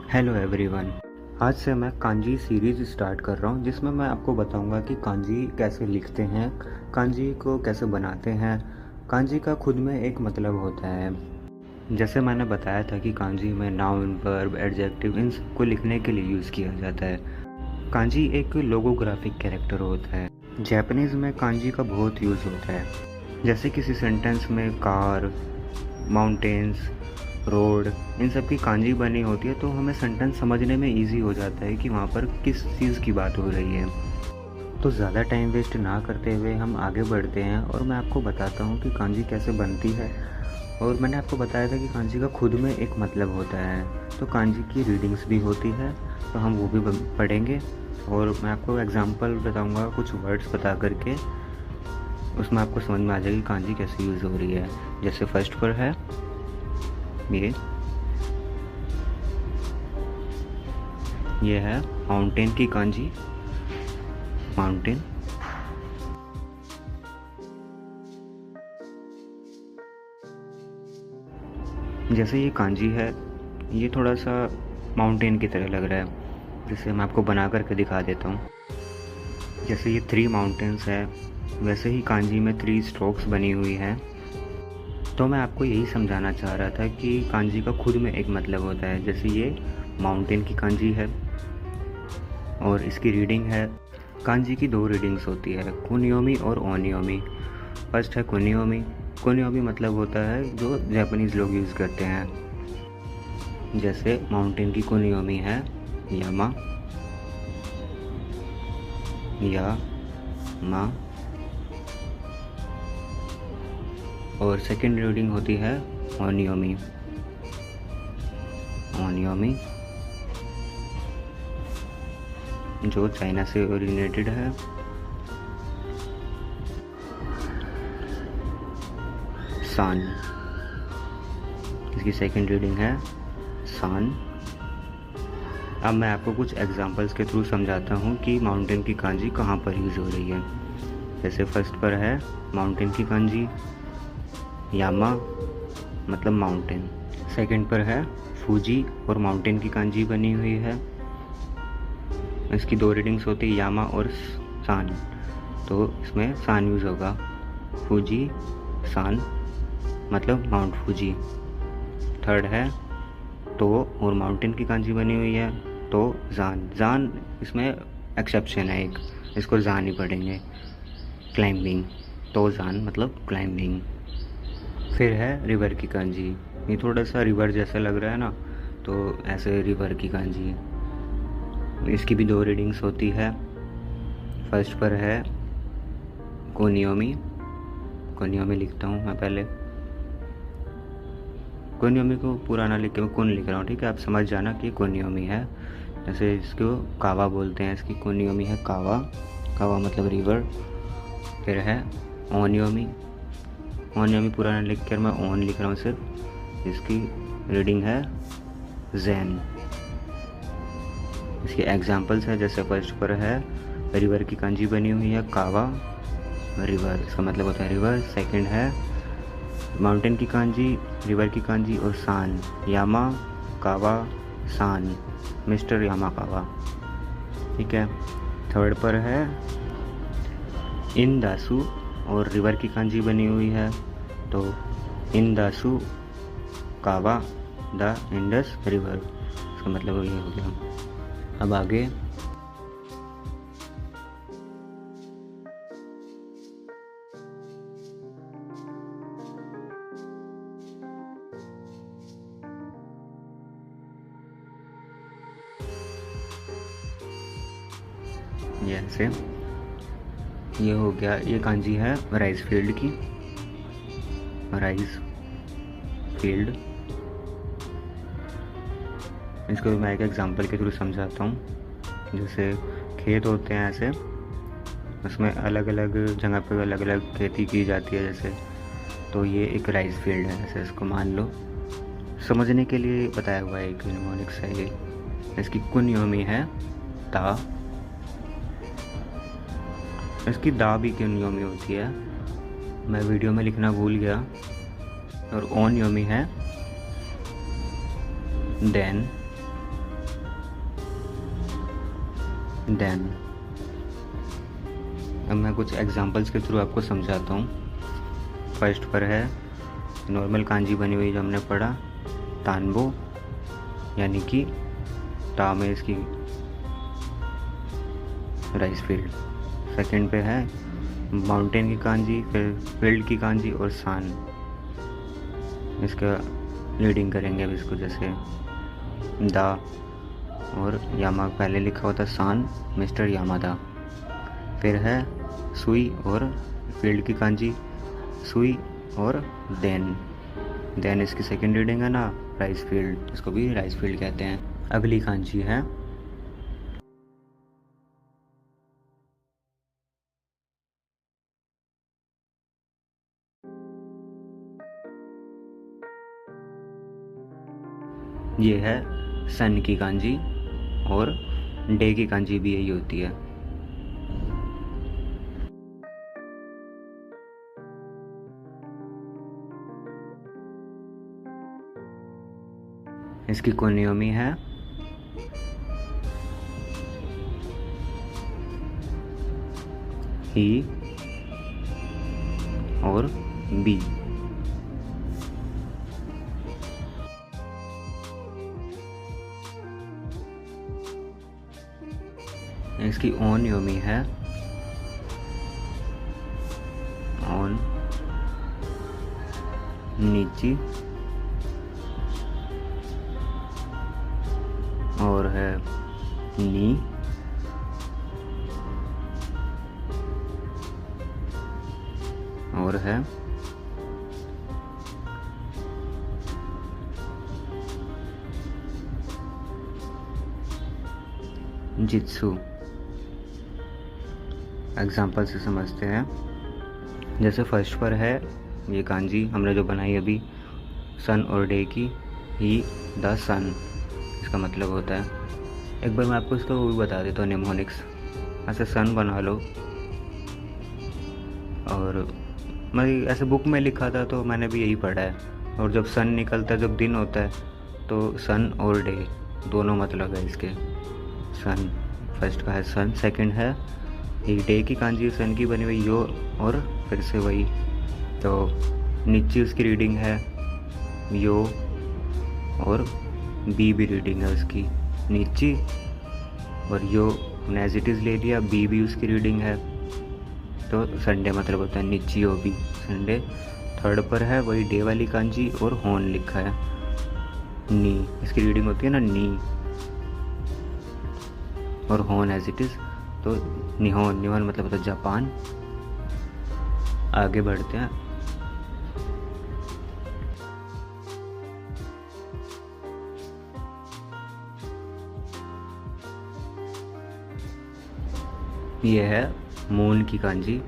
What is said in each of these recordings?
Hello everyone. आज से मैं कांजी सीरीज़ स्टार्ट कर रहा हूँ जिसमें मैं आपको बताऊँगा कि कांजी कैसे लिखते हैं, कांजी को कैसे बनाते हैं। कांजी का खुद में एक मतलब होता है। जैसे मैंने बताया था कि कांजी में नाउन, वर्ब, एडजेक्टिव इन सबको लिखने के लिए यूज़ किया जाता है। कांजी एक लोगोग्राफिक कैरेक्टर होता है। जापानीज़ में कांजी का बहुत यूज़ होता है। जैसे किसी सेंटेंस में कार, माउंटेन्स, रोड, इन सब की कांजी बनी होती है तो हमें सेंटेंस समझने में इजी हो जाता है कि वहाँ पर किस चीज़ की बात हो रही है। तो ज़्यादा टाइम वेस्ट ना करते हुए हम आगे बढ़ते हैं और मैं आपको बताता हूँ कि कांजी कैसे बनती है। और मैंने आपको बताया था कि कांजी का खुद में एक मतलब होता है। तो कांजी की रीडिंग्स भी होती है, तो हम वो भी पढ़ेंगे और मैं आपको एग्जाम्पल बताऊँगा, कुछ वर्ड्स बता करके। उसमें आपको समझ में आ जाएगी कांजी कैसे यूज़ हो रही है। जैसे फर्स्ट पर है ये है माउंटेन की कांजी, माउंटेन। जैसे ये कांजी है, ये थोड़ा सा माउंटेन की तरह लग रहा है, जिसे मैं आपको बना करके दिखा देता हूँ। जैसे ये 3 माउंटेन्स है, वैसे ही कांजी में 3 स्ट्रोक्स बनी हुई है। तो मैं आपको यही समझाना चाह रहा था कि कांजी का खुद में एक मतलब होता है। जैसे ये माउंटेन की कांजी है और इसकी रीडिंग है। कांजी की 2 रीडिंग्स होती है, कुनियोमी और ओनियोमी। फर्स्ट है कुनियोमी। कुनियोमी मतलब होता है जो जापानीज़ लोग यूज़ करते हैं। जैसे माउंटेन की कुनियोमी है यामा, यामा। और सेकंड रीडिंग होती है ओनियोमी, ओनियोमी, जो चाइना से ओरिजिनेटेड है। सान, इसकी सेकंड रीडिंग है सान। अब मैं आपको कुछ एग्जांपल्स के थ्रू समझाता हूँ कि माउंटेन की कांजी कहाँ पर यूज़ हो रही है। जैसे फर्स्ट पर है माउंटेन की कांजी यामा, मतलब माउंटेन। सेकंड पर है फूजी और माउंटेन की कांजी बनी हुई है। इसकी 2 रीडिंग्स होती है यामा और सान, तो इसमें सान यूज़ होगा। फूजी, सान, मतलब माउंट फूजी। थर्ड है तो और माउंटेन की कांजी बनी हुई है तो जान, जान इसमें एक्सेप्शन है एक, इसको जान ही पढ़ेंगे। क्लाइंबिंग, तो जान मतलब क्लाइंबिंग। फिर है रिवर की कांजी। ये थोड़ा सा रिवर जैसा लग रहा है ना, तो ऐसे रिवर की कांजी। इसकी भी 2 रीडिंग्स होती है। फर्स्ट पर है कोनियोमी। कोनियोमी लिखता हूँ मैं पहले। कोनियोमी को पूरा ना लिख के मैं कोन लिख रहा हूँ, ठीक है। आप समझ जाना कि कोनियोमी है। जैसे इसको कावा बोलते हैं, इसकी कोनियोमी है कावा, कावा मतलब रिवर। फिर है ओनियोमी। ओनियोमी पूरा ना लिख कर मैं ओन लिख रहा हूँ सिर्फ। इसकी रीडिंग है जैन। इसके एग्जाम्पल्स हैं, जैसे फर्स्ट पर है रिवर की कांजी बनी हुई है कावा, रिवर, इसका मतलब होता है रिवर। सेकंड है माउंटेन की कांजी, रिवर की कांजी और सान, यामा कावा सान, मिस्टर यामा कावा, ठीक है। थर्ड पर है इन दासू और रिवर की कांजी बनी हुई है, तो इन दासू कावा द इंडस रिवर, इसका मतलब ये हो गया। अब आगे ऐसे ये हो गया। ये कांजी है राइस फील्ड की, राइस फील्ड। इसको मैं एक एग्जांपल के थ्रू समझाता हूँ। जैसे खेत होते हैं ऐसे, उसमें अलग अलग जगह पे अलग अलग खेती की जाती है जैसे, तो ये एक राइस फील्ड है ऐसे, इसको मान लो। समझने के लिए बताया हुआ है एक निमोनिक्स है ये। इसकी कुनियोमी है ता, इसकी दा भी कुनियोमी होती है, मैं वीडियो में लिखना भूल गया। और ओनियोमी है देन, देन। अब मैं कुछ एग्जांपल्स के थ्रू आपको समझाता हूँ। फर्स्ट पर है नॉर्मल कांजी बनी हुई जो हमने पढ़ा, तानबो, यानी कि ता में इसकी राइस फील्ड। सेकंड पे है माउंटेन की कांजी, फिर फील्ड की कांजी और सान। इसका रीडिंग करेंगे अब इसको, जैसे दा और यामा पहले लिखा होता सान, मिस्टर यामादा। फिर है सुई और फील्ड की कांजी, सुई और देन इसकी सेकंड रीडिंग है ना, राइस फील्ड, इसको भी राइस फील्ड कहते हैं। अगली कांजी है ये है सन की कांजी, और डे की कांजी भी यही होती है। इसकी कोनियोमी है ही और बी। इसकी ओन योमी है ऑन, नीची, और है नी, और है जित्सु। एग्जाम्पल से समझते हैं। जैसे फर्स्ट पर है ये कांजी हमने जो बनाई अभी, सन और डे की, ही द सन, इसका मतलब होता है। एक बार मैं आपको इसका वो भी बता देता हूँ, निमोनिक्स। ऐसे सन बना लो, और मैं ऐसे बुक में लिखा था तो मैंने भी यही पढ़ा है। और जब सन निकलता है, जब दिन होता है, तो सन और डे दोनों मतलब है इसके। सन फर्स्ट का है सन, सेकंड है ये डे की कांजी सन की बनी हुई यो, और फिर से वही। तो नीचे उसकी रीडिंग है यो, और बी भी रीडिंग है उसकी नीचे, और यो एज इट इज़ ले लिया, बी भी उसकी रीडिंग है। तो संडे मतलब होता है नीची हो भी संडे। थर्ड पर है वही डे वाली कांजी और होन लिखा है नी, इसकी रीडिंग होती है ना नी, और होन एज इट इज़, तो निहोन, निहोन मतलब होता है जापान। आगे बढ़ते हैं। ये है मून की कांजी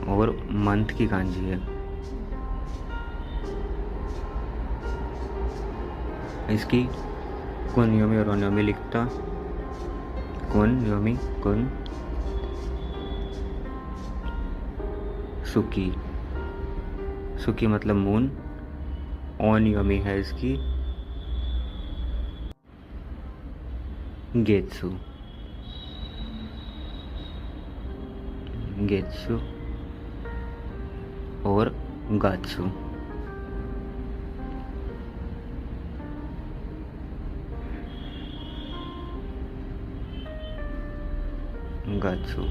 और मंथ की कांजी है। इसकी कुन योमी और ओनयोमी लिखता, कुन योमी कुन, सुकी, सुकी मतलब मून। ओन योमी है इसकी गेत्सु, गेत्सु और गात्सु। गात्सु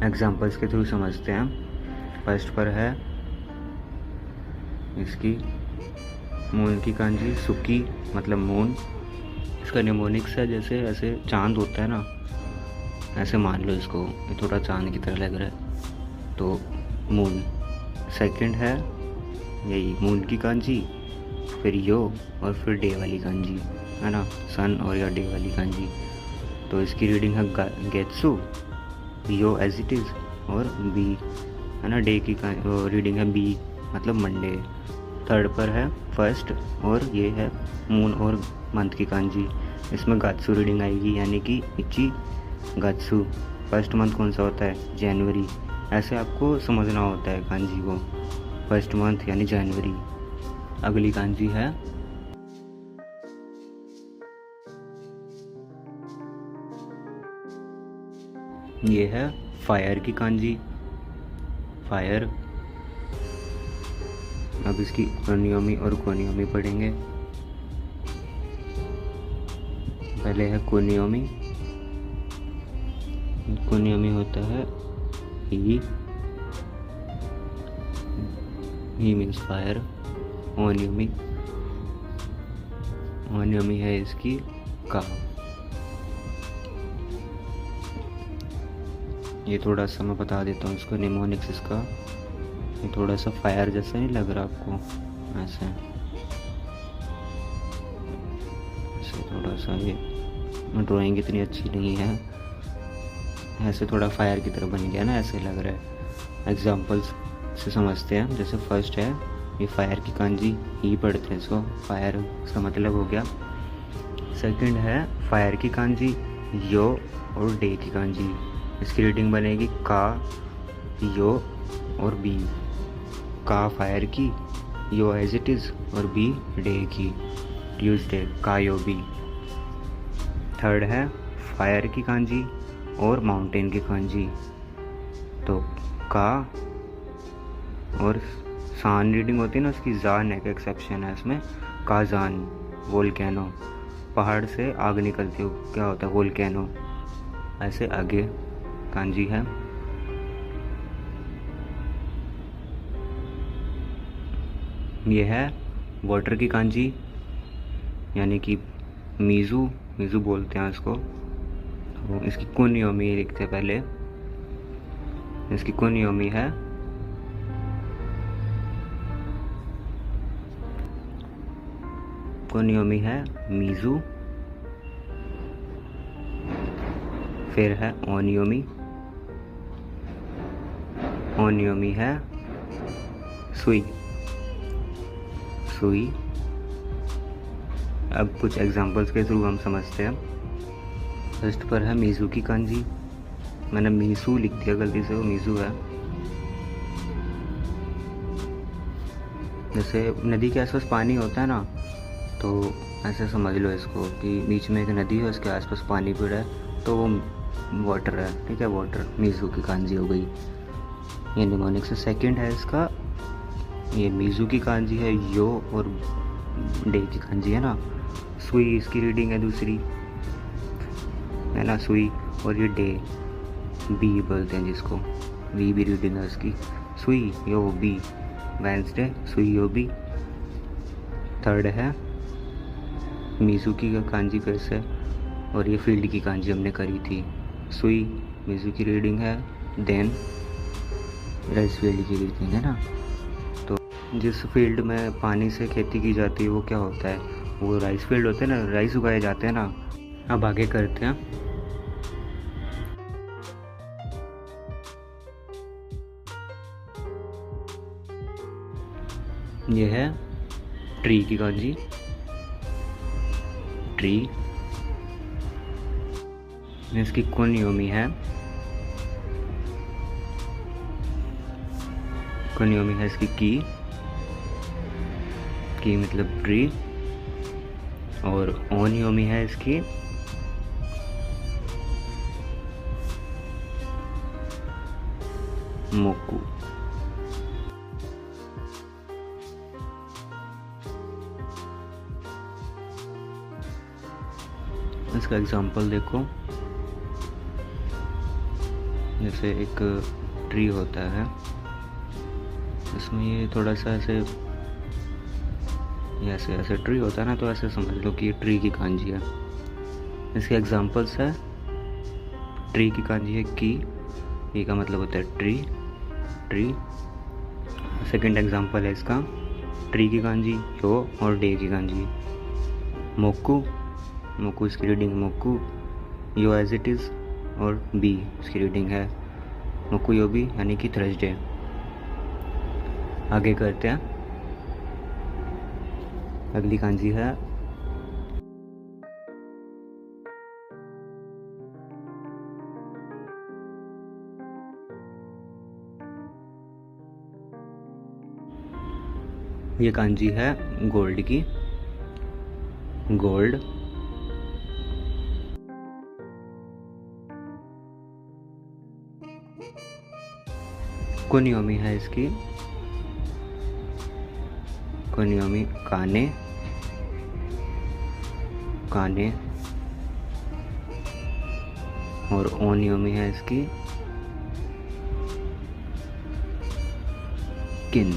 एग्जाम्पल्स के थ्रू समझते हैं। फर्स्ट पर है इसकी मून की कांजी, सुकी मतलब मून। इसका निमोनिक्स है, जैसे ऐसे चांद होता है ना, ऐसे मान लो इसको, ये थोड़ा चांद की तरह लग रहा है, तो मून। सेकंड है यही मून की कांजी, फिर यो, और फिर डे वाली कांजी है ना, सन और या डे वाली कांजी। तो इसकी रीडिंग है गेत्सु, यो एज इट इज़, और बी है ना, डे की रीडिंग है बी मतलब मंडे। थर्ड पर है फर्स्ट, और ये है मून और मंथ की कांजी। इसमें गात्सु रीडिंग आएगी, यानी कि इची गात्सु। फर्स्ट मंथ कौन सा होता है, जनवरी। ऐसे आपको समझना होता है कांजी को, फर्स्ट मंथ यानी जनवरी। अगली कांजी है ये है फायर की कांजी, फायर। अब इसकी क्रोनियोमी और कोनियोमी पढ़ेंगे। पहले है कोनियोमी। कोनियोमी होता है ही मीन्स फायर। ओनियोमी, ओनियोमी है इसकी का। ये थोड़ा सा मैं बता देता हूँ इसको, निमोनिक्स इसका। ये थोड़ा सा फायर जैसा नहीं लग रहा आपको? ऐसे ऐसे थोड़ा सा, ये ड्राइंग इतनी अच्छी नहीं है, ऐसे थोड़ा फायर की तरह बन गया ना, ऐसे लग रहा है। एग्जाम्पल्स से समझते हैं। जैसे फर्स्ट है ये फायर की कांजी, ही पढ़ते हैं इसको, फायर इसका मतलब हो गया। सेकंड है फायर की कांजी यो और डे की कांजी। इसकी रीडिंग बनेगी का, यो और बी। का फायर की, यो एज इट इज़ और बी डे की, ट्यूसडे का यो बी। थर्ड है फायर की कांजी और माउंटेन की कांजी। तो का और सान रीडिंग होती है ना उसकी, जान एक एक्सेप्शन है इसमें, काजान वोल्केनो, पहाड़ से आग निकलती हो, क्या होता है वोल्केनो। ऐसे आगे कांजी है। ये है वाटर की कांजी, यानी कि मीज़ू, मीज़ू बोलते हैं इसको। तो इसकी कुनियोमी लिखते हैं पहले। इसकी कुनियोमी है कुनियोमी है मीज़ू। फिर है ओनियोमी, ओनियोमी है सुई, सुई। अब कुछ एग्जांपल्स के थ्रू हम समझते हैं। फर्स्ट पर है मीज़ू की कांजी। मैंने मीसू लिख दिया गलती से, वो मीज़ू है। जैसे नदी के आसपास पानी होता है ना, तो ऐसे समझ लो इसको कि बीच में एक नदी है, उसके आसपास पानी पड़ा है, तो वो वाटर है, ठीक है, वाटर। मीज़ू की कांजी हो गई, ये निमोनिक से। सेकंड है इसका, ये मीज़ू की कांजी है यो और डे की कांजी है ना, सुई इसकी रीडिंग है दूसरी, है ना, सुई। और ये डे, बी बोलते हैं जिसको, बी भी रीडिंग है उसकी, सुई यो बी, वेंसडे सुई यो बी। थर्ड है मीज़ू की कांजी फिर से, और ये फील्ड की कांजी हमने करी थी, सुई मीज़ू की रीडिंग है, देन राइस फील्ड की रीडिंग है ना। तो जिस फील्ड में पानी से खेती की जाती है वो क्या होता है, वो राइस फील्ड होते हैं ना, राइस उगाए जाते हैं ना। अब आगे करते हैं। ये है ट्री की कांजी, ट्री। इसकी कुनियोमी है, कुनियोमी है इसकी की मतलब ट्री। और ओनियोमी है इसकी मोकू। इसका एग्जांपल देखो, जैसे एक ट्री होता है, इसमें ये थोड़ा सा ऐसे ऐसे ऐसे ट्री होता है ना, तो ऐसे समझ लो कि ये ट्री की कांजी है। इसके एग्जांपल्स है, ट्री की कांजी है की का मतलब होता है ट्री, ट्री। सेकंड एग्जांपल है इसका, ट्री की कांजी यो और डे की कांजी, मोकू, मोकू इसकी रीडिंग मोकू, यो एज इट इज़ और बी इसकी रीडिंग है मोकू यो बी, यानी कि थर्सडे। आगे करते हैं। अगली कांजी है ये कांजी है गोल्ड की, गोल्ड। कुनियोमी है इसकी, कुनियोमी काने, काने। और ओनियोमी है इसकी किन।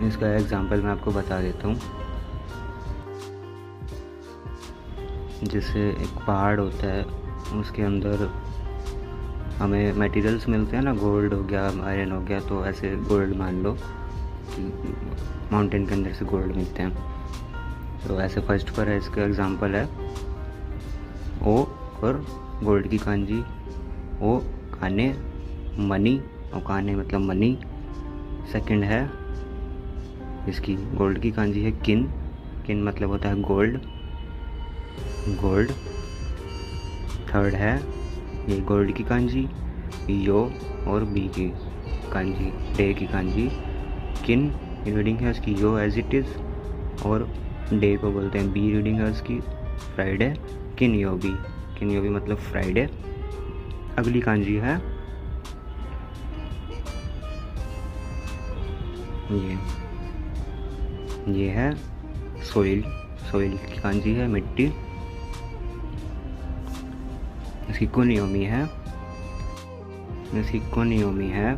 इसका एग्जांपल मैं आपको बता देता हूँ। जैसे एक पहाड़ होता है, उसके अंदर हमें मटेरियल्स मिलते हैं ना, गोल्ड हो गया, आयरन हो गया, तो ऐसे गोल्ड मान लो कि माउंटेन के अंदर से गोल्ड मिलते हैं। तो ऐसे फर्स्ट पर है, इसका एग्जांपल है ओ और गोल्ड की कांजी ओ काने मनी, और काने मतलब मनी। सेकंड है इसकी गोल्ड की कांजी है किन, किन मतलब होता है गोल्ड, गोल्ड। थर्ड है ये गोल्ड की कांजी यो और बी की कांजी, डे की कांजी किन रीडिंग है उसकी यो एज इट इज़, और डे को बोलते हैं बी रीडिंग है उसकी फ्राइडे, किन यो भी मतलब फ्राइडे। अगली कांजी है ये है सोइल, सोइल की कांजी है मिट्टी। इसकी कुनियोमी है, इसकी कुनियोमी है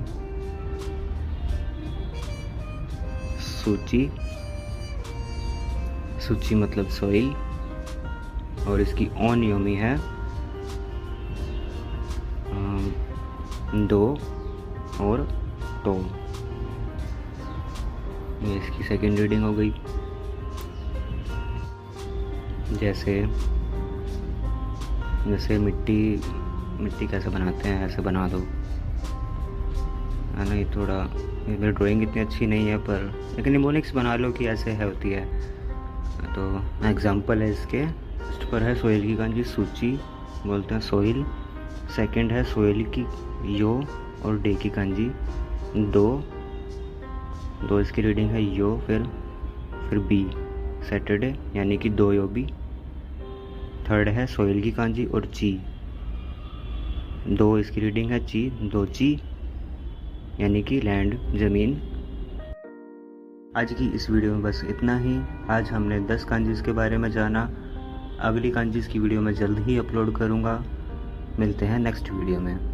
सूची, सूची मतलब सोइल। और इसकी ओनियोमी है दो और टो। ये इसकी सेकेंड रीडिंग हो गई। जैसे जैसे मिट्टी कैसे बनाते हैं, ऐसे बना दो, है ना। ये थोड़ा, मेरी ड्राइंग इतनी अच्छी नहीं है, पर लेकिन निमोनिक्स बना लो कि ऐसे है होती है। तो एग्जांपल है इसके, फर्स्ट पर है सोइल की कांजी सूची, बोलते हैं सोइल। सेकंड है सोइल की यो और डे की कांजी दो, दो इसकी रीडिंग है यो, फिर बी सैटरडे यानी कि दो यो बी। थर्ड है सोइल की कांजी और ची, दो इसकी रीडिंग है ची, दो ची यानी कि लैंड ज़मीन। आज की इस वीडियो में बस इतना ही। आज हमने 10 कांजीज़ के बारे में जाना। अगली कांजीज़ की वीडियो मैं जल्द ही अपलोड करूँगा। मिलते हैं नेक्स्ट वीडियो में।